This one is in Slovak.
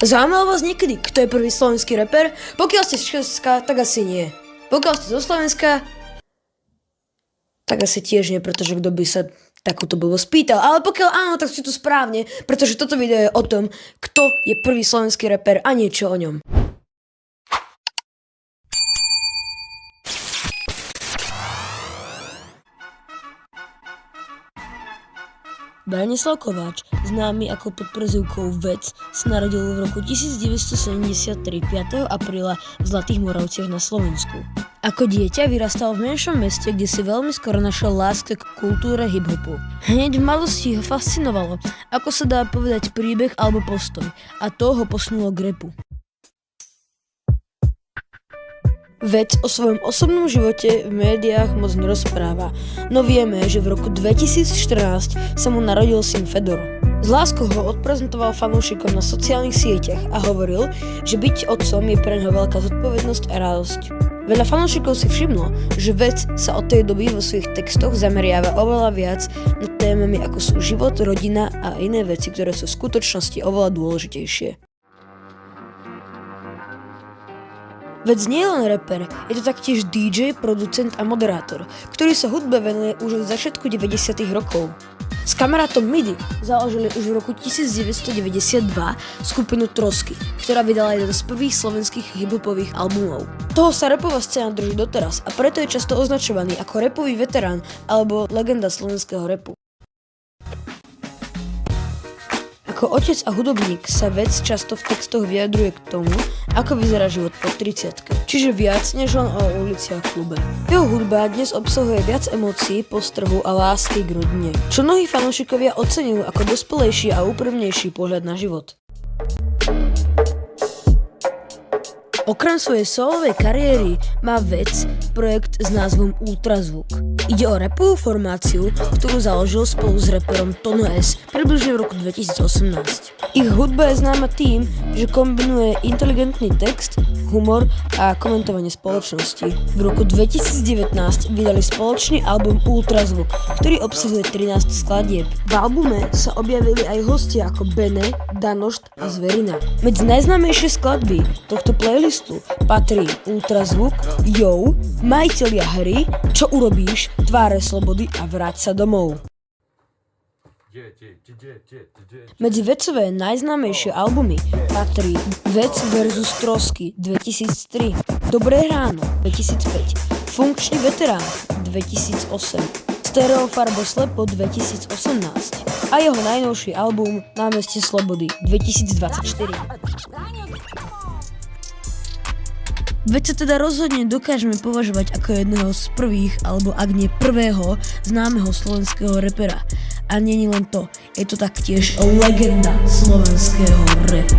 Zaujímalo vás niekedy, kto je prvý slovenský reper? Pokiaľ ste z Česka, tak asi nie. Pokiaľ ste zo Slovenska, tak asi tiež nie, pretože kto by sa takúto bolo spýtal. Ale pokiaľ áno, tak ste tu správne, pretože toto video je o tom, kto je prvý slovenský reper a niečo o ňom. Branislav Kováč, známy ako pod prezývkou Vec, sa narodil v roku 1973 5. apríla v Zlatých Moravciach na Slovensku. Ako dieťa vyrastal v menšom meste, kde si veľmi skoro našiel láska k kultúre hip-hopu. Hneď v mladosti ho fascinovalo, ako sa dá povedať príbeh alebo postoj, a to ho posunulo k rapu. Vec o svojom osobnom živote v médiách moc nerozpráva, no vieme, že v roku 2014 sa mu narodil syn Fedor. S láskou ho odprezentoval fanúšikom na sociálnych sieťach a hovoril, že byť otcom je pre neho veľká zodpovednosť a radosť. Veľa fanúšikov si všimlo, že Vec sa od tej doby vo svojich textoch zameriava oveľa viac na témami ako sú život, rodina a iné veci, ktoré sú v skutočnosti oveľa dôležitejšie. Vec nie je len rapper, je to taktiež DJ, producent a moderátor, ktorý sa hudbe venuje už od začiatku 90. rokov. S kamarátom Midi založili už v roku 1992 skupinu Trosky, ktorá vydala jeden z prvých slovenských hiphopových albumov. Toho sa rapová scéna drží doteraz a preto je často označovaný ako rapový veterán alebo legenda slovenského rapu. Ako otec a hudobník sa Vec často v textoch vyjadruje k tomu, ako vyzerá život po 30-ke, čiže viac než len o ulici a klube. Jeho hudba dnes obsahuje viac emócií, postrehu a lásky k rodine, čo mnohí fanúšikovia oceňujú ako dospelejší a úprimnejší pohľad na život. Okrem svojej solovej kariéry má Vec projekt s názvom Ultrazvuk. Ide o rapovú formáciu, ktorú založil spolu s raperom Tono S približne v roku 2018. Ich hudba je známa tým, že kombinuje inteligentný text, humor a komentovanie spoločnosti. V roku 2019 vydali spoločný album Ultrazvuk, ktorý obsahuje 13 skladieb. V albume sa objavili aj hostia ako Bene, Danošt a Zverina. Medzi najznámejšie skladby tohto playlistu patrí Ultrazvuk, Yo, Majitelia hry, Čo urobíš, Tváre slobody a Vráť sa domov. Medzi Vecové najznámejšie albumy patrí Vec vs. Trosky 2003, Dobré ráno 2005, Funkčný veterán 2008, Stereo Farbo Slepo 2018 a jeho najnovší album Námestie slobody 2024. Veď sa teda rozhodne dokážeme považovať ako jedného z prvých, alebo ak nie prvého, známeho slovenského rapera. A nie len to, je to taktiež legenda slovenského rapu.